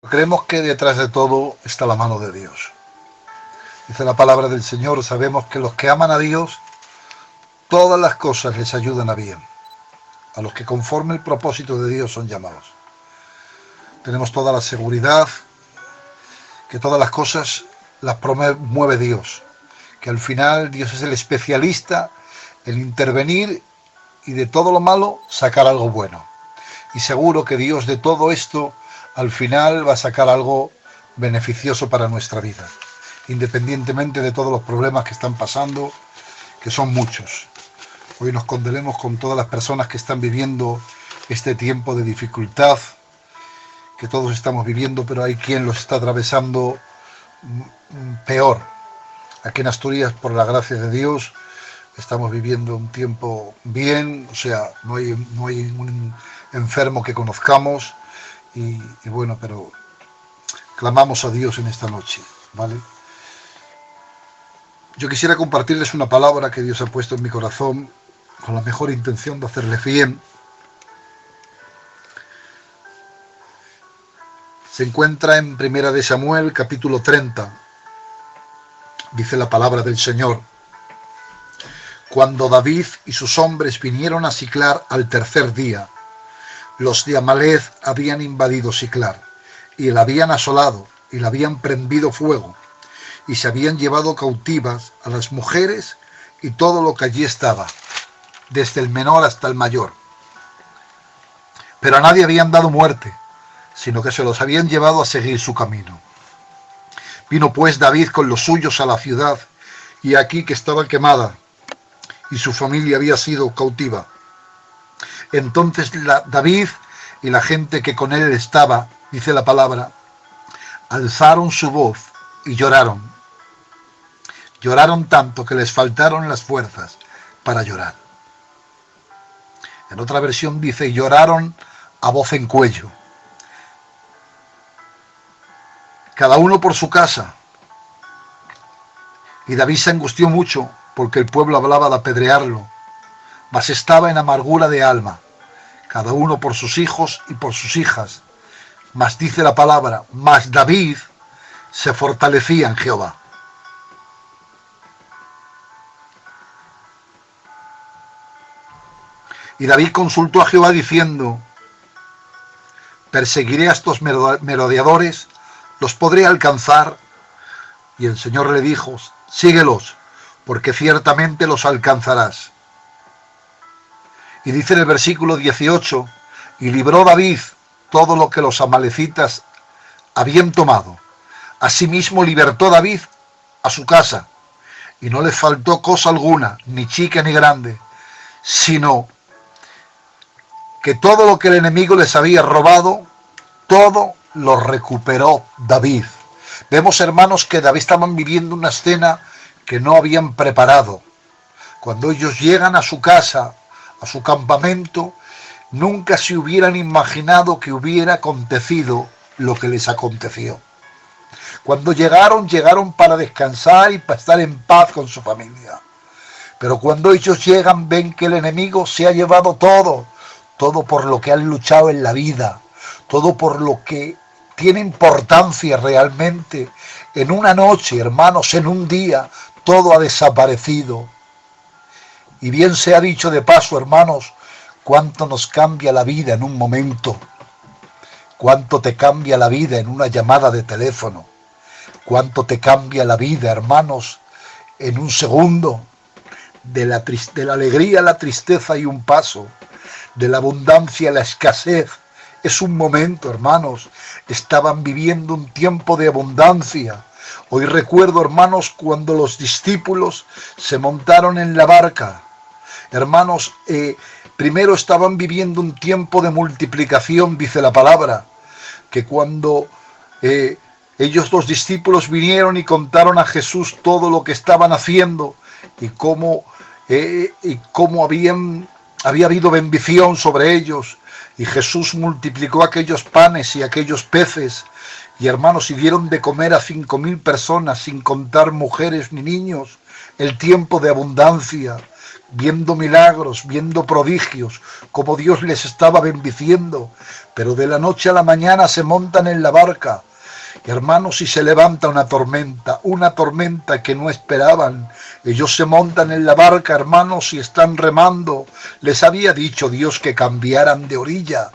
Creemos que detrás de todo está la mano de Dios. Dice la palabra del Señor, sabemos que los que aman a Dios, todas las cosas les ayudan a bien. A los que conforme el propósito de Dios son llamados. Tenemos toda la seguridad que todas las cosas las promueve Dios. Que al final Dios es el especialista en intervenir y de todo lo malo sacar algo bueno. Y seguro que Dios de todo esto al final va a sacar algo beneficioso para nuestra vida, independientemente de todos los problemas que están pasando, que son muchos. Hoy nos condolemos con todas las personas que están viviendo este tiempo de dificultad, que todos estamos viviendo, pero hay quien los está atravesando peor. Aquí en Asturias, por la gracia de Dios, estamos viviendo un tiempo bien, o sea, no hay un enfermo que conozcamos, y bueno, pero clamamos a Dios en esta noche, ¿vale? Yo quisiera compartirles una palabra que Dios ha puesto en mi corazón con la mejor intención de hacerles bien. Se encuentra en Primera de Samuel, capítulo 30. Dice la palabra del Señor: cuando David y sus hombres vinieron a Siclar al tercer día, los de Amalec habían invadido Siclar, y la habían asolado, y la habían prendido fuego, y se habían llevado cautivas a las mujeres y todo lo que allí estaba, desde el menor hasta el mayor. Pero a nadie habían dado muerte, sino que se los habían llevado a seguir su camino. Vino pues David con los suyos a la ciudad, y aquí que estaba quemada, y su familia había sido cautiva. Entonces David y la gente que con él estaba, dice la palabra, alzaron su voz y lloraron. Lloraron tanto que les faltaron las fuerzas para llorar. En otra versión dice, lloraron a voz en cuello. Cada uno por su casa. Y David se angustió mucho porque el pueblo hablaba de apedrearlo, mas estaba en amargura de alma, cada uno por sus hijos y por sus hijas. Mas dice la palabra, mas David se fortalecía en Jehová. Y David consultó a Jehová diciendo, perseguiré a estos merodeadores, los podré alcanzar. Y el Señor le dijo, síguelos, porque ciertamente los alcanzarás. Y dice en el versículo 18, y libró David todo lo que los amalecitas habían tomado. Asimismo libertó David a su casa, y no le faltó cosa alguna, ni chica ni grande, sino que todo lo que el enemigo les había robado, todo lo recuperó David. Vemos, hermanos, que David estaban viviendo una escena que no habían preparado. Cuando ellos llegan a su casa, a su campamento, nunca se hubieran imaginado que hubiera acontecido lo que les aconteció. Cuando llegaron para descansar y para estar en paz con su familia. Pero cuando ellos llegan, ven que el enemigo se ha llevado todo por lo que han luchado en la vida, todo por lo que tiene importancia realmente. En una noche, hermanos, en un día, todo ha desaparecido. Y bien se ha dicho de paso, hermanos, cuánto nos cambia la vida en un momento, cuánto te cambia la vida en una llamada de teléfono, cuánto te cambia la vida, hermanos, en un segundo, de la alegría a la tristeza y un paso, de la abundancia a la escasez. Es un momento, hermanos, estaban viviendo un tiempo de abundancia. Hoy recuerdo, hermanos, cuando los discípulos se montaron en la barca. Hermanos, primero estaban viviendo un tiempo de multiplicación, dice la palabra, que cuando ellos los discípulos vinieron y contaron a Jesús todo lo que estaban haciendo y cómo había habido bendición sobre ellos, y Jesús multiplicó aquellos panes y aquellos peces, y hermanos, y dieron de comer a 5.000 personas, sin contar mujeres ni niños, el tiempo de abundancia. viendo milagros, viendo prodigios, como Dios les estaba bendiciendo, pero de la noche a la mañana se montan en la barca. Hermanos, y se levanta una tormenta que no esperaban. Ellos se montan en la barca, hermanos, y están remando. Les había dicho Dios que cambiaran de orilla.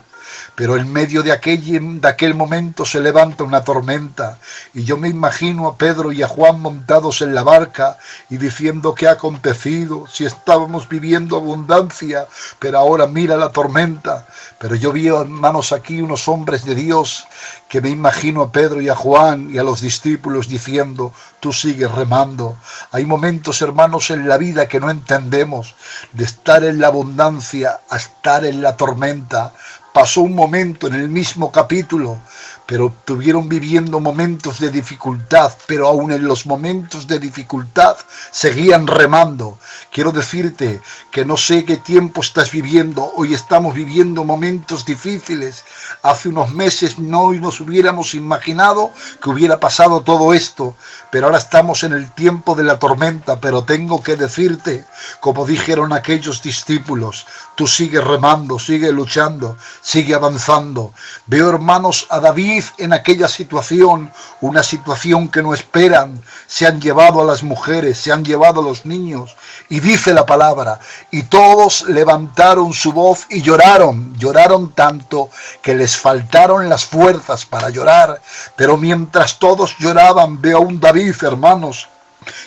Pero en medio de aquel momento se levanta una tormenta, y yo me imagino a Pedro y a Juan montados en la barca y diciendo: ¿qué ha acontecido? Si estábamos viviendo abundancia, pero ahora mira la tormenta. Pero yo vi, hermanos, aquí unos hombres de Dios que me imagino a Pedro y a Juan y a los discípulos diciendo: tú sigues remando. Hay momentos, hermanos, en la vida que no entendemos, de estar en la abundancia a estar en la tormenta. Pasó un momento en el mismo capítulo, pero estuvieron viviendo momentos de dificultad, pero aún en los momentos de dificultad seguían remando. Quiero decirte que no sé qué tiempo estás viviendo. Hoy estamos viviendo momentos difíciles. Hace unos meses no nos hubiéramos imaginado que hubiera pasado todo esto, pero ahora estamos en el tiempo de la tormenta. Pero tengo que decirte, como dijeron aquellos discípulos: tú sigue remando, sigue luchando, sigue avanzando. Veo, hermanos, a David en aquella situación, una situación que no esperan. Se han llevado a las mujeres, se han llevado a los niños, y dice la palabra: y todos levantaron su voz y lloraron tanto que les faltaron las fuerzas para llorar. Pero mientras todos lloraban, veo a un David, hermanos,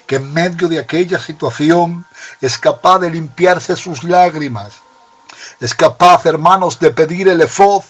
que en medio de aquella situación es capaz de limpiarse sus lágrimas. Es capaz, hermanos, de pedir el efod,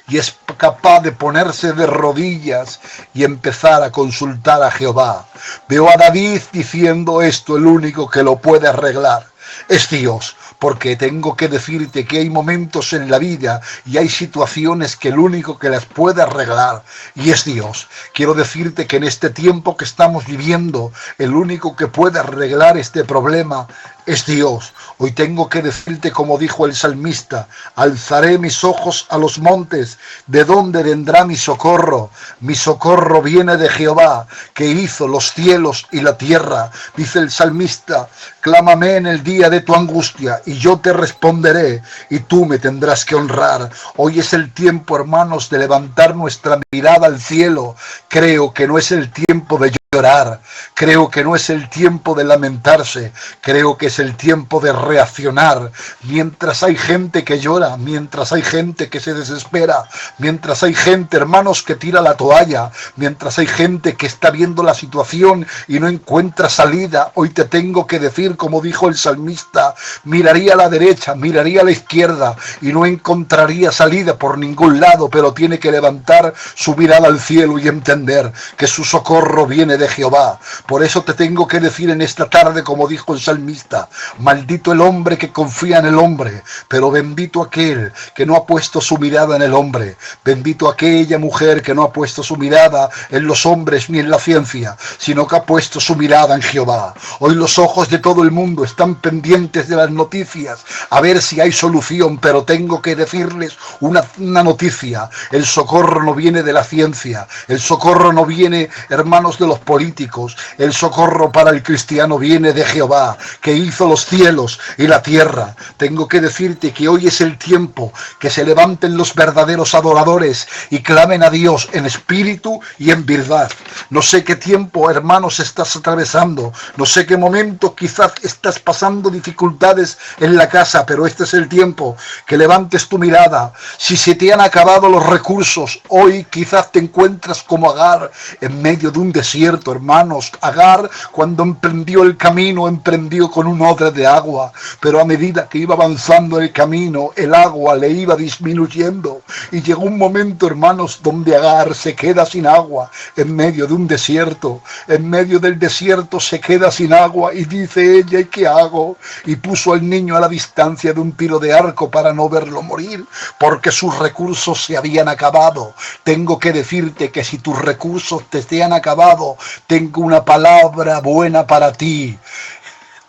y es capaz de ponerse de rodillas y empezar a consultar a Jehová. Veo a David diciendo esto: el único que lo puede arreglar es Dios. Porque tengo que decirte que hay momentos en la vida y hay situaciones que el único que las puede arreglar y es Dios. Quiero decirte que en este tiempo que estamos viviendo, el único que puede arreglar este problema es Dios. Hoy tengo que decirte, como dijo el salmista: alzaré mis ojos a los montes, ¿de dónde vendrá mi socorro? Mi socorro viene de Jehová, que hizo los cielos y la tierra. Dice el salmista: clámame en el día de tu angustia, y yo te responderé, y tú me tendrás que honrar. Hoy es el tiempo, hermanos, de levantar nuestra mirada al cielo. Creo que no es el tiempo de llorar, creo que no es el tiempo de lamentarse, creo que es el tiempo de reaccionar. Mientras hay gente que llora, mientras hay gente que se desespera, mientras hay gente, hermanos, que tira la toalla, mientras hay gente que está viendo la situación y no encuentra salida, hoy te tengo que decir, como dijo el salmista: miraría a la derecha, miraría a la izquierda y no encontraría salida por ningún lado, pero tiene que levantar su mirada al cielo y entender que su socorro viene de Jehová. Por eso te tengo que decir en esta tarde, como dijo el salmista: maldito el hombre que confía en el hombre, pero bendito aquel que no ha puesto su mirada en el hombre. Bendito aquella mujer que no ha puesto su mirada en los hombres ni en la ciencia, sino que ha puesto su mirada en Jehová. Hoy los ojos de todo el mundo están pendientes de las noticias a ver si hay solución, pero tengo que decirles una noticia: el socorro no viene de la ciencia, el socorro no viene, hermanos, de los políticos. El socorro para el cristiano viene de Jehová, que hizo los cielos y la tierra. Tengo que decirte que hoy es el tiempo que se levanten los verdaderos adoradores y clamen a Dios en espíritu y en verdad. No sé qué tiempo, hermanos, estás atravesando, no sé qué momento quizás estás pasando dificultades en la casa, pero este es el tiempo que levantes tu mirada. Si se te han acabado los recursos, hoy quizás te encuentras como Agar en medio de un desierto, hermanos. Agar, cuando emprendió el camino, emprendió con un odre de agua, pero a medida que iba avanzando el camino, el agua le iba disminuyendo, y llegó un momento, hermanos, donde Agar se queda sin agua en medio de un desierto. En medio del desierto se queda sin agua y dice ella: ¿y qué hago? Y puso al niño a la distancia de un tiro de arco para no verlo morir, porque sus recursos se habían acabado. Tengo que decirte que si tus recursos te han acabado, tengo una palabra buena para ti.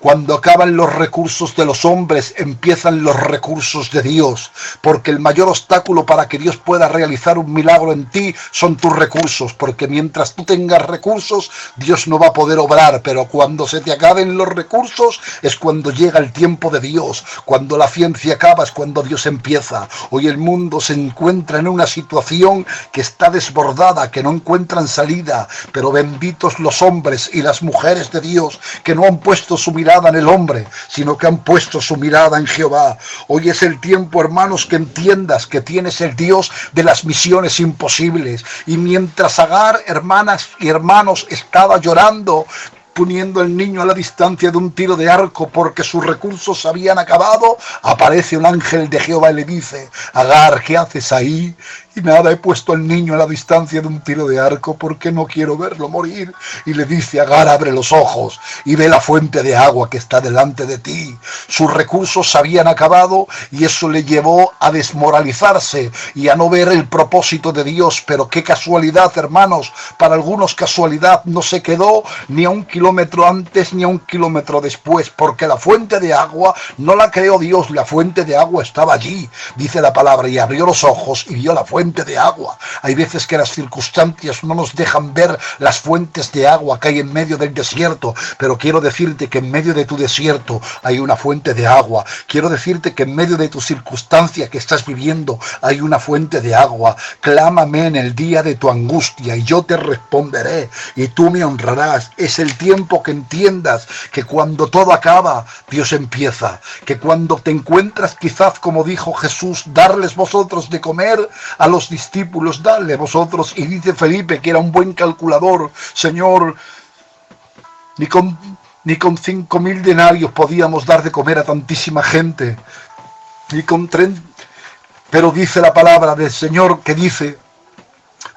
Cuando acaban los recursos de los hombres, empiezan los recursos de Dios, porque el mayor obstáculo para que Dios pueda realizar un milagro en ti son tus recursos, porque mientras tú tengas recursos, Dios no va a poder obrar, pero cuando se te acaben los recursos es cuando llega el tiempo de Dios. Cuando la ciencia acaba es cuando Dios empieza. Hoy el mundo se encuentra en una situación que está desbordada, que no encuentran salida, pero benditos los hombres y las mujeres de Dios que no han puesto su mirada en el hombre, sino que han puesto su mirada en Jehová. Hoy es el tiempo, hermanos, que entiendas que tienes el Dios de las misiones imposibles. Y mientras Agar, hermanas y hermanos, estaba llorando, poniendo al niño a la distancia de un tiro de arco porque sus recursos se habían acabado, aparece un ángel de Jehová y le dice: Agar, ¿qué haces ahí? Y nada, he puesto al niño a la distancia de un tiro de arco porque no quiero verlo morir. Y le dice: Agar, abre los ojos y ve la fuente de agua que está delante de ti. Sus recursos se habían acabado y eso le llevó a desmoralizarse y a no ver el propósito de Dios. Pero qué casualidad, hermanos, para algunos casualidad, no se quedó ni a 1 kilómetro antes ni a 1 kilómetro después, porque la fuente de agua no la creó Dios, la fuente de agua estaba allí, dice la palabra, y abrió los ojos y vio la fuente de agua. Hay veces que las circunstancias no nos dejan ver las fuentes de agua que hay en medio del desierto, pero quiero decirte que en medio de tu desierto hay una fuente de agua. Quiero decirte que en medio de tu circunstancia que estás viviendo hay una fuente de agua. Clámame en el día de tu angustia y yo te responderé y tú me honrarás. Es el tiempo que entiendas que cuando todo acaba, Dios empieza. Que cuando te encuentras, quizás como dijo Jesús, darles vosotros de comer a los discípulos, dadle vosotros. Y dice Felipe, que era un buen calculador: Señor, ni con 5.000 denarios podíamos dar de comer a tantísima gente, ni con 30. Pero dice la palabra del Señor que dice: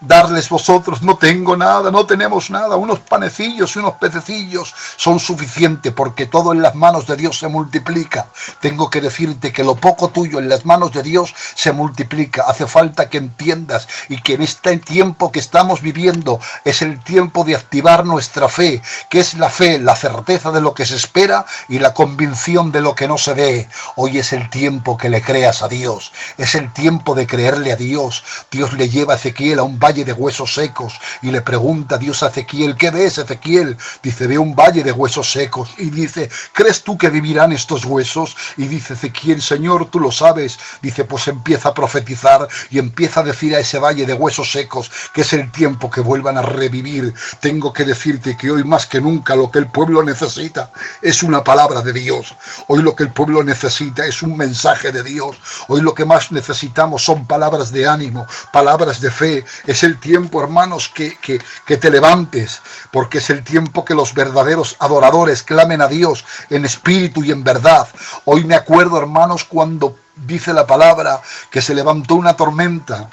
darles vosotros, no tengo nada, no tenemos nada, unos panecillos y unos pececillos son suficientes, porque todo en las manos de Dios se multiplica. Tengo que decirte que lo poco tuyo en las manos de Dios se multiplica. Hace falta que entiendas y que en este tiempo que estamos viviendo es el tiempo de activar nuestra fe, que es la fe, la certeza de lo que se espera y la convicción de lo que no se ve. Hoy es el tiempo que le creas a Dios, es el tiempo de creerle a Dios. Dios le lleva a Ezequiel a un valle de huesos secos y le pregunta Dios a Ezequiel: ¿qué ves, Ezequiel? Dice: veo un valle de huesos secos. Y dice: ¿crees tú que vivirán estos huesos? Y dice Ezequiel: Señor, tú lo sabes. Dice: pues empieza a profetizar y empieza a decir a ese valle de huesos secos que es el tiempo que vuelvan a revivir. Tengo que decirte que hoy más que nunca lo que el pueblo necesita es una palabra de Dios. Hoy lo que el pueblo necesita es un mensaje de Dios. Hoy lo que más necesitamos son palabras de ánimo, palabras de fe. Es el tiempo, hermanos, que te levantes, porque es el tiempo que los verdaderos adoradores clamen a Dios en espíritu y en verdad. Hoy me acuerdo, hermanos, cuando dice la palabra que se levantó una tormenta.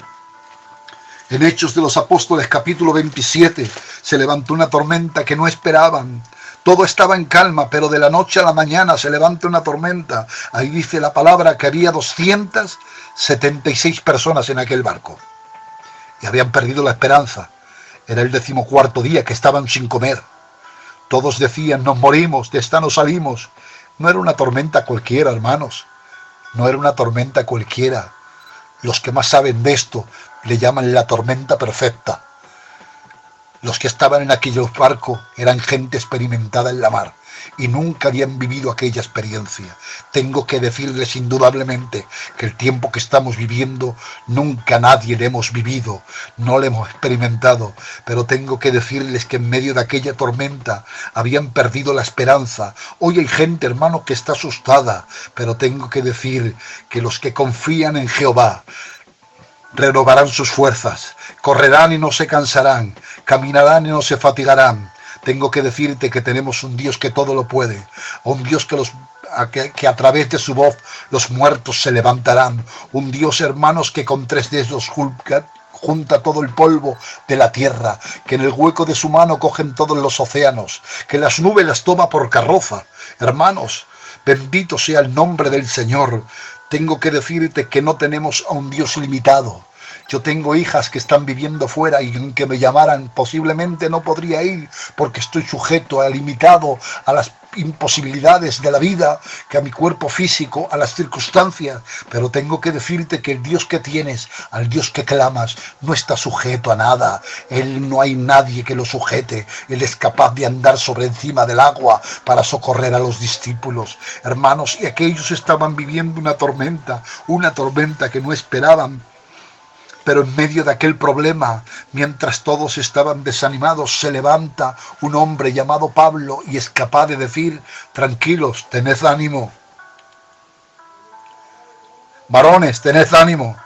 En Hechos de los Apóstoles, capítulo 27, se levantó una tormenta que no esperaban. Todo estaba en calma, pero de la noche a la mañana se levanta una tormenta. Ahí dice la palabra que había 276 personas en aquel barco. Y habían perdido la esperanza. Era el 14º día que estaban sin comer. Todos decían: nos morimos, de esta no salimos. No era una tormenta cualquiera, hermanos. No era una tormenta cualquiera. Los que más saben de esto le llaman la tormenta perfecta. Los que estaban en aquellos barcos eran gente experimentada en la mar y nunca habían vivido aquella experiencia. Tengo que decirles indudablemente que el tiempo que estamos viviendo nunca nadie le hemos vivido, no le hemos experimentado, pero tengo que decirles que en medio de aquella tormenta habían perdido la esperanza. Hoy hay gente, hermano, que está asustada, pero tengo que decir que los que confían en Jehová renovarán sus fuerzas, correrán y no se cansarán, caminarán y no se fatigarán. Tengo que decirte que tenemos un Dios que todo lo puede, un Dios que a través de su voz los muertos se levantarán, un Dios, hermanos, que con 3 dedos junta todo el polvo de la tierra, que en el hueco de su mano cogen todos los océanos, que las nubes las toma por carroza. Hermanos, bendito sea el nombre del Señor. Tengo que decirte que no tenemos a un Dios limitado. Yo tengo hijas que están viviendo fuera y aunque me llamaran posiblemente no podría ir porque estoy sujeto, limitado a las imposibilidades de la vida, que a mi cuerpo físico, a las circunstancias, pero tengo que decirte que el Dios que tienes, al Dios que clamas, no está sujeto a nada. Él, no hay nadie que lo sujete. Él es capaz de andar sobre encima del agua para socorrer a los discípulos. Hermanos, y aquellos estaban viviendo una tormenta que no esperaban. Pero en medio de aquel problema, mientras todos estaban desanimados, se levanta un hombre llamado Pablo y es capaz de decir: tranquilos, tened ánimo. Varones, tened ánimo,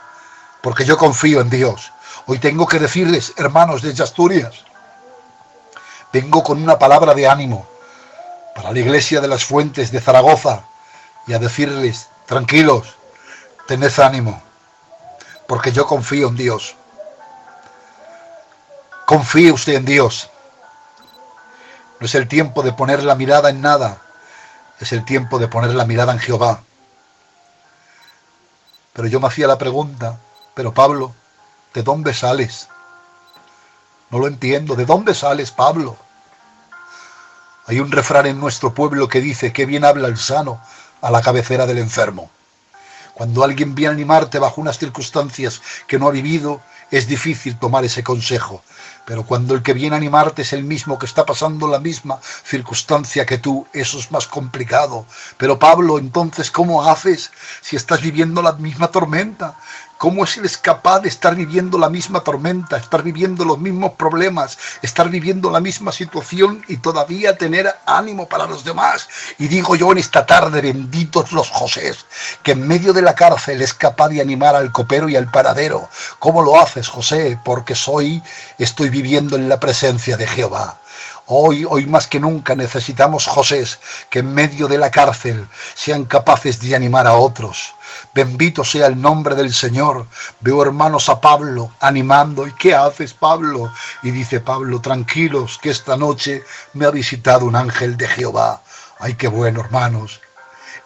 porque yo confío en Dios. Hoy tengo que decirles, hermanos de Asturias, vengo con una palabra de ánimo para la iglesia de las Fuentes de Zaragoza y a decirles: tranquilos, tened ánimo, porque yo confío en Dios. Confíe usted en Dios. No es el tiempo de poner la mirada en nada, es el tiempo de poner la mirada en Jehová. Pero yo me hacía la pregunta: pero Pablo, ¿de dónde sales? No lo entiendo. ¿De dónde sales, Pablo? Hay un refrán en nuestro pueblo que dice: qué bien habla el sano a la cabecera del enfermo. Cuando alguien viene a animarte bajo unas circunstancias que no ha vivido, es difícil tomar ese consejo. Pero cuando el que viene a animarte es el mismo que está pasando la misma circunstancia que tú, eso es más complicado. Pero Pablo, entonces, ¿cómo haces si estás viviendo la misma tormenta? ¿Cómo eres capaz de estar viviendo la misma tormenta, estar viviendo los mismos problemas, estar viviendo la misma situación y todavía tener ánimo para los demás? Y digo yo en esta tarde, benditos los Josés, que en medio de la cárcel es capaz de animar al copero y al panadero. ¿Cómo lo haces, José? Porque estoy viviendo en la presencia de Jehová. Hoy más que nunca necesitamos Josés que en medio de la cárcel sean capaces de animar a otros. Bendito sea el nombre del Señor. Veo, hermanos, a Pablo animando. ¿Y qué haces, Pablo? Y dice Pablo: tranquilos, que esta noche me ha visitado un ángel de Jehová. Ay, qué bueno, hermanos.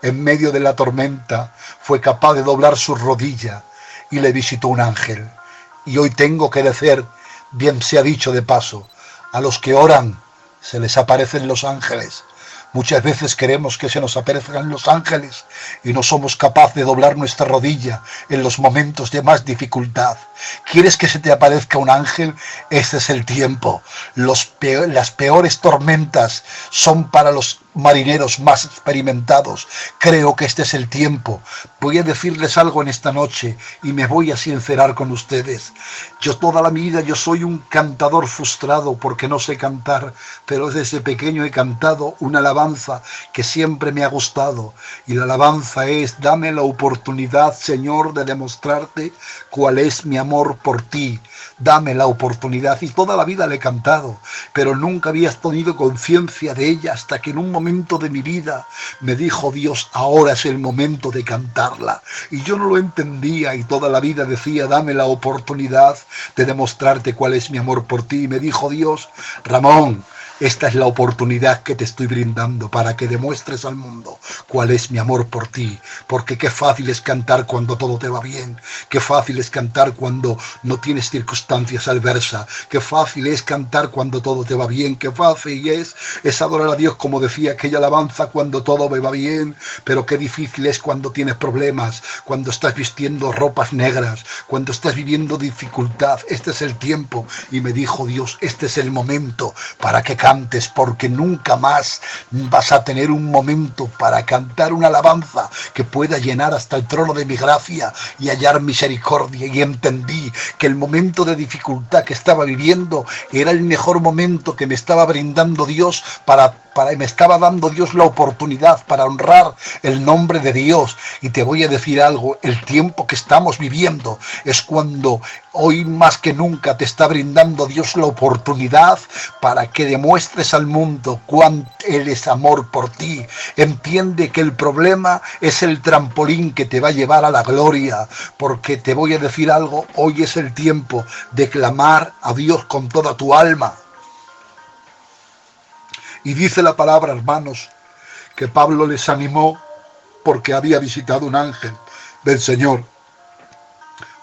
En medio de la tormenta fue capaz de doblar su rodilla y le visitó un ángel. Y hoy tengo que decir, bien se ha dicho de paso, a los que oran se les aparecen los ángeles. Muchas veces queremos que se nos aparezcan los ángeles y no somos capaces de doblar nuestra rodilla en los momentos de más dificultad. ¿Quieres que se te aparezca un ángel? Este es el tiempo. Las peores tormentas son para los marineros más experimentados. Creo que este es el tiempo. Voy a decirles algo en esta noche y me voy a sincerar con ustedes. Yo toda la vida yo soy un cantador frustrado porque no sé cantar, pero desde pequeño he cantado una alabanza que siempre me ha gustado, y la alabanza es: dame la oportunidad, Señor, de demostrarte cuál es mi amor por ti. Dame la oportunidad. Y toda la vida le he cantado, pero nunca había tenido conciencia de ella hasta que en un momento de mi vida me dijo Dios: ahora es el momento de cantarla. Y yo no lo entendía y toda la vida decía: dame la oportunidad de demostrarte cuál es mi amor por ti. Y me dijo Dios: Ramón, esta es la oportunidad que te estoy brindando para que demuestres al mundo cuál es mi amor por ti. Porque qué fácil es cantar cuando todo te va bien. Qué fácil es cantar cuando no tienes circunstancias adversas. Qué fácil es cantar cuando todo te va bien. Qué fácil es adorar a Dios, como decía aquella alabanza, cuando todo me va bien. Pero qué difícil es cuando tienes problemas, cuando estás vistiendo ropas negras, cuando estás viviendo dificultad. Este es el tiempo. Y me dijo Dios: este es el momento para que cantes, porque nunca más vas a tener un momento para cantar una alabanza que pueda llenar hasta el trono de mi gracia y hallar misericordia. Y entendí que el momento de dificultad que estaba viviendo era el mejor momento que me estaba brindando Dios me estaba dando Dios la oportunidad para honrar el nombre de Dios. Y te voy a decir algo: el tiempo que estamos viviendo es cuando hoy más que nunca te está brindando Dios la oportunidad para que demuestres al mundo cuán Él es amor por ti. Entiende que el problema es el trampolín que te va a llevar a la gloria, porque te voy a decir algo: hoy es el tiempo de clamar a Dios con toda tu alma. Y dice la palabra, hermanos, que Pablo les animó porque había visitado un ángel del Señor.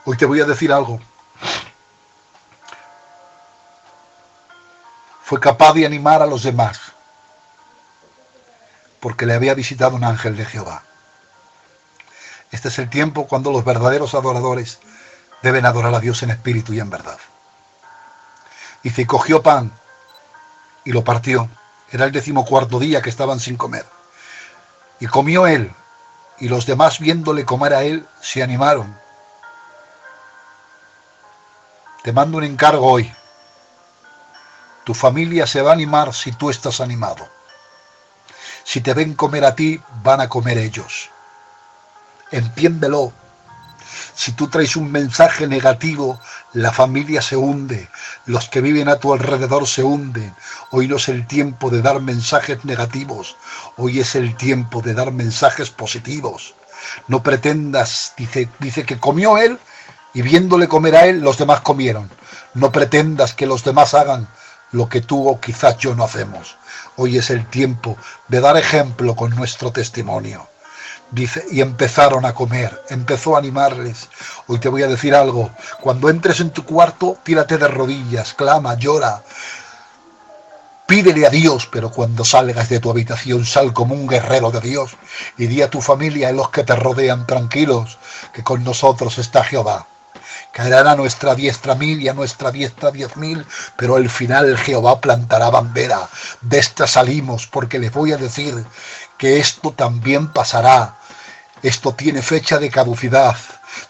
Hoy te voy a decir algo. Fue capaz de animar a los demás. porque le había visitado un ángel de Jehová. Este es el tiempo cuando los verdaderos adoradores deben adorar a Dios en espíritu y en verdad. Dice, y cogió pan y lo partió. Era el 14º día que estaban sin comer. Y comió él, y los demás viéndole comer a él, se animaron. Te mando un encargo hoy. Tu familia se va a animar si tú estás animado. Si te ven comer a ti, van a comer ellos. Entiéndelo. Si tú traes un mensaje negativo, la familia se hunde, los que viven a tu alrededor se hunden. Hoy no es el tiempo de dar mensajes negativos, hoy es el tiempo de dar mensajes positivos. No pretendas, dice que comió él y viéndole comer a él, los demás comieron. No pretendas que los demás hagan lo que tú o quizás yo no hacemos. Hoy es el tiempo de dar ejemplo con nuestro testimonio. Dice, y empezaron a comer, empezó a animarles. Hoy te voy a decir algo, cuando entres en tu cuarto, tírate de rodillas, clama, llora, pídele a Dios, pero cuando salgas de tu habitación, sal como un guerrero de Dios y di a tu familia y a los que te rodean tranquilos, que con nosotros está Jehová. Caerán a nuestra diestra 1000 y a nuestra diestra 10.000, pero al final Jehová plantará bandera. De esta salimos, porque les voy a decir que esto también pasará. Esto tiene fecha de caducidad.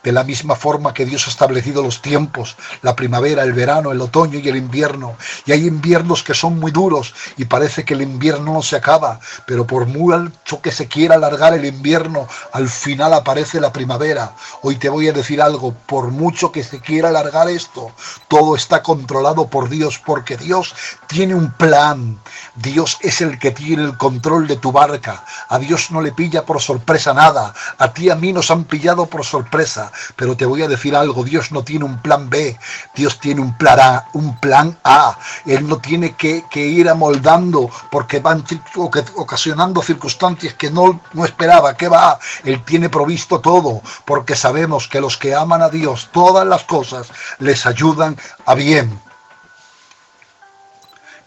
De la misma forma que Dios ha establecido los tiempos, la primavera, el verano, el otoño y el invierno. Y hay inviernos que son muy duros y parece que el invierno no se acaba, pero por muy alto que se quiera alargar el invierno, al final aparece la primavera. Hoy te voy a decir algo, por mucho que se quiera alargar esto, todo está controlado por Dios, porque Dios tiene un plan. Dios es el que tiene el control de tu barca. A Dios no le pilla por sorpresa nada. A ti y a mí nos han pillado por sorpresa. Pero te voy a decir algo, Dios no tiene un plan B, Dios tiene un plan A. Él no tiene que ir amoldando porque van ocasionando circunstancias que no esperaba, que va. Él tiene provisto todo, porque sabemos que los que aman a Dios, todas las cosas les ayudan a bien.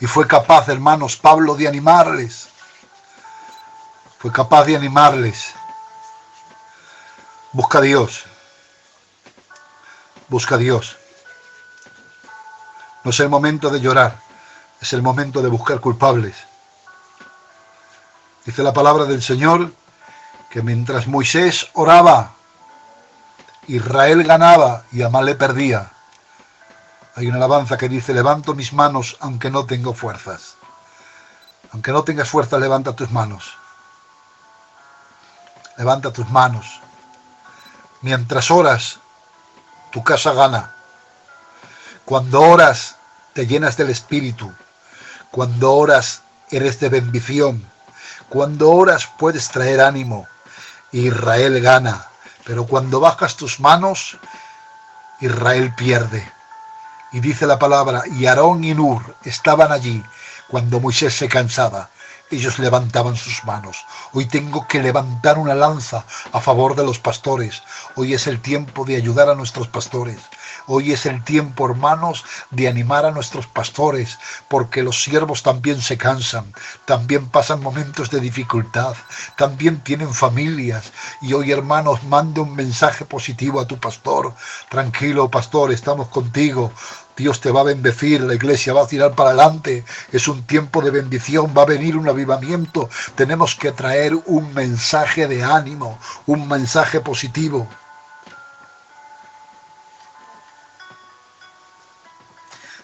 Y fue capaz, hermanos, Pablo de animarles. Fue capaz de animarles. Busca a Dios. Busca a Dios. No es el momento de llorar, es el momento de buscar culpables. Dice la palabra del Señor que mientras Moisés oraba, Israel ganaba y Amalek perdía. Hay una alabanza que dice, levanto mis manos aunque no tengo fuerzas. Aunque no tengas fuerzas, levanta tus manos. Levanta tus manos. Mientras oras, tu casa gana. Cuando oras, te llenas del Espíritu. Cuando oras, eres de bendición. Cuando oras, puedes traer ánimo. Israel gana. Pero cuando bajas tus manos, Israel pierde. Y dice la palabra, y Aarón y Nur estaban allí cuando Moisés se cansaba. Ellos levantaban sus manos. Hoy tengo que levantar una lanza a favor de los pastores. Hoy es el tiempo de ayudar a nuestros pastores. Hoy es el tiempo, hermanos, de animar a nuestros pastores, porque los siervos también se cansan, también pasan momentos de dificultad, también tienen familias. Y hoy, hermanos, mande un mensaje positivo a tu pastor. Tranquilo, pastor, estamos contigo. Dios te va a bendecir, la iglesia va a tirar para adelante, es un tiempo de bendición, va a venir un avivamiento. Tenemos que traer un mensaje de ánimo, un mensaje positivo.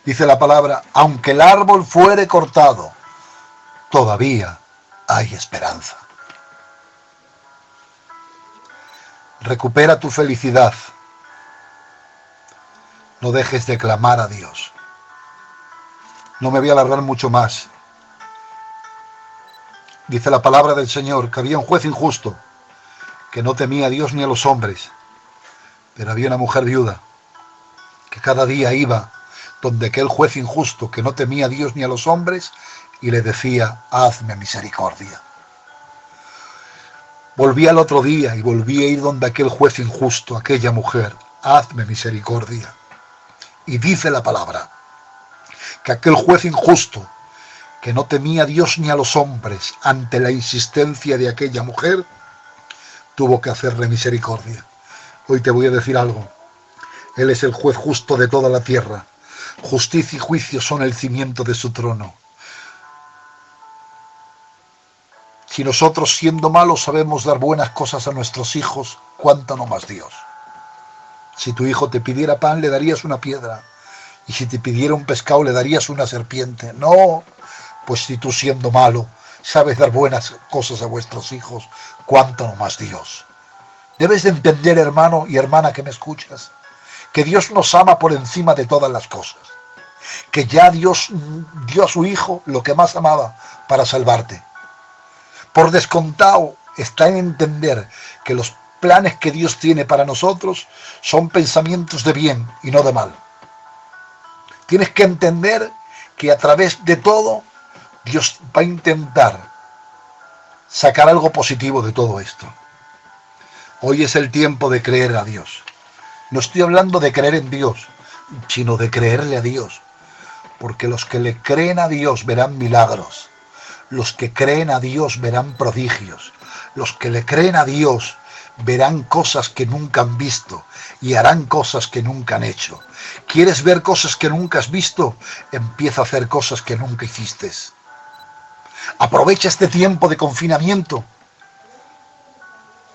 Dice la palabra, aunque el árbol fuere cortado, todavía hay esperanza. Recupera tu felicidad. No dejes de clamar a Dios. No me voy a alargar mucho más. Dice la palabra del Señor que había un juez injusto que no temía a Dios ni a los hombres, pero había una mujer viuda que cada día iba donde aquel juez injusto que no temía a Dios ni a los hombres y le decía, hazme misericordia. Volví al otro día y volví a ir donde aquel juez injusto, aquella mujer, hazme misericordia. Y dice la palabra que aquel juez injusto que no temía a Dios ni a los hombres, ante la insistencia de aquella mujer, tuvo que hacerle misericordia. Hoy te voy a decir algo. Él es el juez justo de toda la tierra. Justicia y juicio son el cimiento de su trono. Si nosotros, siendo malos, sabemos dar buenas cosas a nuestros hijos, ¿cuánto no más Dios? Si tu hijo te pidiera pan, le darías una piedra. Y si te pidiera un pescado, le darías una serpiente. No, pues si tú, siendo malo, sabes dar buenas cosas a vuestros hijos, ¿cuánto no más Dios? Debes de entender, hermano y hermana que me escuchas, que Dios nos ama por encima de todas las cosas. Que ya Dios dio a su Hijo lo que más amaba para salvarte. Por descontado está en entender que los planes que Dios tiene para nosotros son pensamientos de bien y no de mal. Tienes que entender que a través de todo Dios va a intentar sacar algo positivo de todo esto. Hoy es el tiempo de creer a Dios. No estoy hablando de creer en Dios, sino de creerle a Dios. Porque los que le creen a Dios verán milagros. Los que creen a Dios verán prodigios. Los que le creen a Dios verán cosas que nunca han visto y harán cosas que nunca han hecho. ¿Quieres ver cosas que nunca has visto? Empieza a hacer cosas que nunca hiciste. Aprovecha este tiempo de confinamiento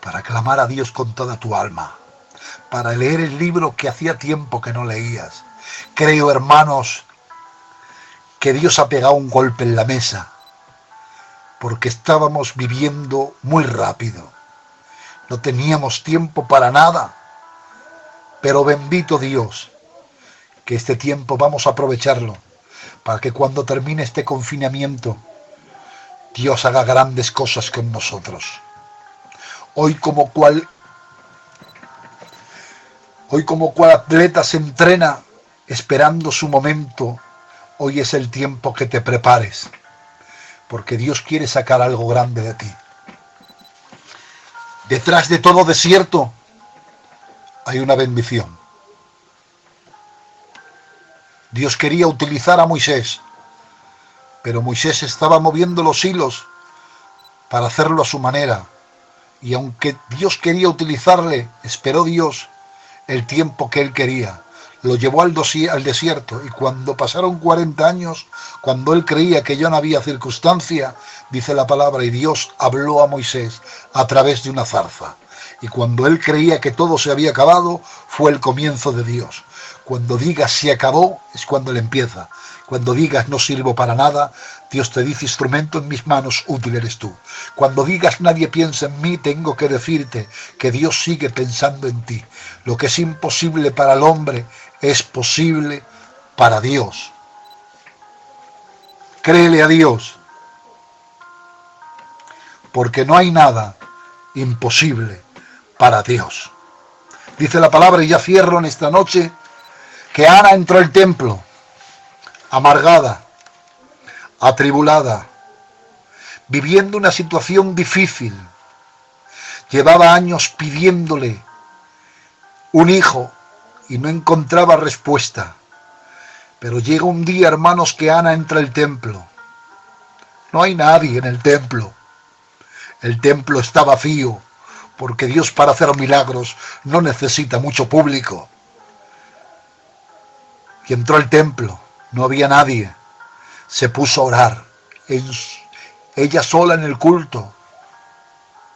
para clamar a Dios con toda tu alma, para leer el libro que hacía tiempo que no leías. Creo, hermanos, que Dios ha pegado un golpe en la mesa, porque estábamos viviendo muy rápido. No teníamos tiempo para nada, pero bendito Dios, que este tiempo vamos a aprovecharlo, para que cuando termine este confinamiento, Dios haga grandes cosas con nosotros. Hoy como cual atleta se entrena esperando su momento, hoy es el tiempo que te prepares, porque Dios quiere sacar algo grande de ti. Detrás de todo desierto hay una bendición. Dios quería utilizar a Moisés, pero Moisés estaba moviendo los hilos para hacerlo a su manera. Y aunque Dios quería utilizarle, esperó Dios el tiempo que él quería. Lo llevó al desierto, y cuando pasaron 40 años, cuando él creía que ya no había circunstancia, dice la palabra, y Dios habló a Moisés a través de una zarza. Y cuando él creía que todo se había acabado, fue el comienzo de Dios. Cuando digas se acabó, es cuando él empieza. Cuando digas no sirvo para nada, Dios te dice instrumento en mis manos, útil eres tú. Cuando digas nadie piensa en mí, tengo que decirte que Dios sigue pensando en ti. Lo que es imposible para el hombre es posible para Dios. Créele a Dios, porque no hay nada imposible para Dios. Dice la palabra, y ya cierro en esta noche, que Ana entró al templo amargada, atribulada, viviendo una situación difícil. Llevaba años pidiéndole un hijo y no encontraba respuesta. Pero llega un día, hermanos, que Ana entra al templo. No hay nadie en el templo. El templo está vacío, porque Dios, para hacer milagros, no necesita mucho público. Y entró al templo. No había nadie. Se puso a orar. Ella sola en el culto.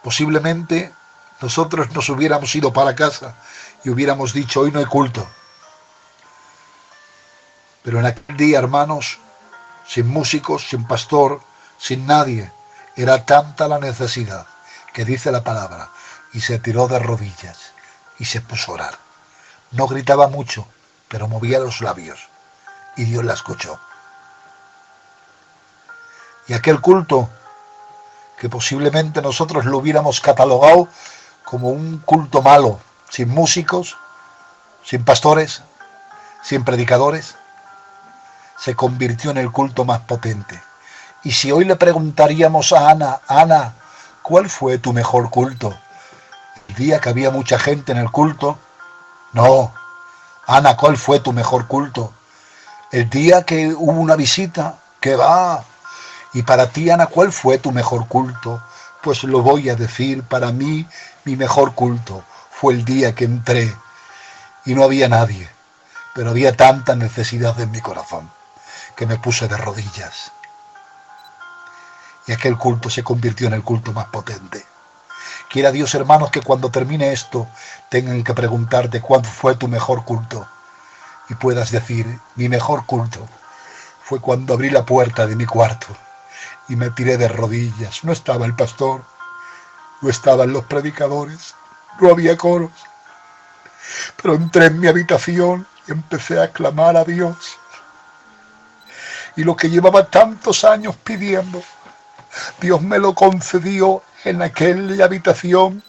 Posiblemente nosotros nos hubiéramos ido para casa y hubiéramos dicho, hoy no hay culto. Pero en aquel día, hermanos, sin músicos, sin pastor, sin nadie, era tanta la necesidad que dice la palabra, y se tiró de rodillas y se puso a orar. No gritaba mucho, pero movía los labios. Y Dios la escuchó. Y aquel culto, que posiblemente nosotros lo hubiéramos catalogado como un culto malo, sin músicos, sin pastores, sin predicadores, se convirtió en el culto más potente. Y si hoy le preguntaríamos a Ana, Ana, ¿cuál fue tu mejor culto? ¿El día que había mucha gente en el culto? No. Ana, ¿cuál fue tu mejor culto? El día que hubo una visita, que va, Y para ti, Ana, ¿cuál fue tu mejor culto? Pues lo voy a decir, para mí, mi mejor culto fue el día que entré y no había nadie, pero había tanta necesidad en mi corazón que me puse de rodillas. Y aquel culto se convirtió en el culto más potente. Quiera Dios, hermanos, que cuando termine esto tengan que preguntarte cuál fue tu mejor culto y puedas decir, mi mejor culto fue cuando abrí la puerta de mi cuarto y me tiré de rodillas. No estaba el pastor, no estaban los predicadores, no había coros, pero entré en mi habitación y empecé a clamar a Dios. Y lo que llevaba tantos años pidiendo, Dios me lo concedió en aquella habitación.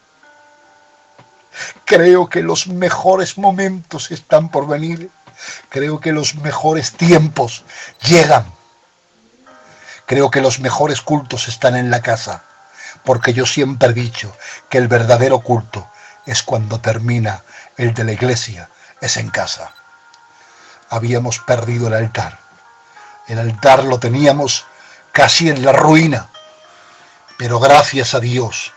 Creo que los mejores momentos están por venir. Creo que los mejores tiempos llegan. Creo que los mejores cultos están en la casa, porque yo siempre he dicho que el verdadero culto es cuando termina, el de la iglesia es en casa. Habíamos perdido el altar. El altar lo teníamos casi en la ruina. Pero gracias a Dios,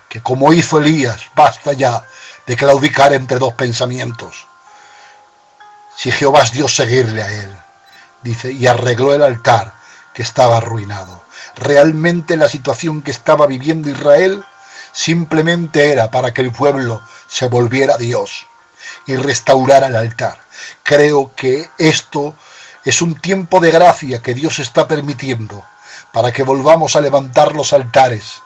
que como hizo Elías, basta ya de claudicar entre dos pensamientos. Si Jehová es Dios, seguirle a él. Dice, y arregló el altar que estaba arruinado. Realmente la situación que estaba viviendo Israel simplemente era para que el pueblo se volviera a Dios y restaurara el altar. Creo que esto es un tiempo de gracia que Dios está permitiendo para que volvamos a levantar los altares,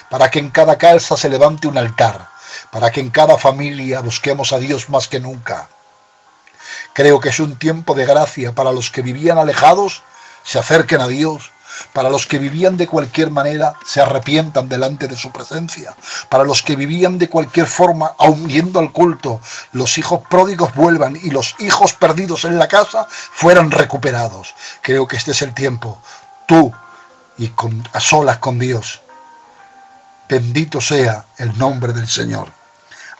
para que en cada casa se levante un altar, para que en cada familia busquemos a Dios más que nunca. Creo que es un tiempo de gracia para los que vivían alejados, se acerquen a Dios, para los que vivían de cualquier manera, se arrepientan delante de su presencia, para los que vivían de cualquier forma, aun yendo al culto, los hijos pródigos vuelvan y los hijos perdidos en la casa fueran recuperados. Creo que este es el tiempo. Tú y a solas con Dios. Bendito sea el nombre del Señor.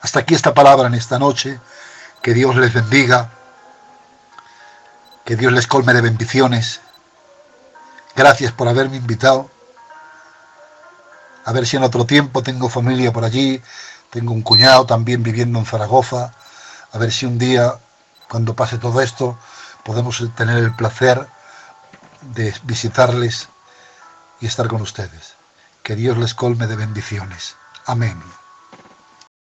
Hasta aquí esta palabra en esta noche. Que Dios les bendiga. Que Dios les colme de bendiciones. Gracias por haberme invitado. A ver si en otro tiempo tengo familia por allí. Tengo un cuñado también viviendo en Zaragoza. A ver si un día, cuando pase todo esto, podemos tener el placer de visitarles y estar con ustedes. Que Dios les colme de bendiciones. Amén.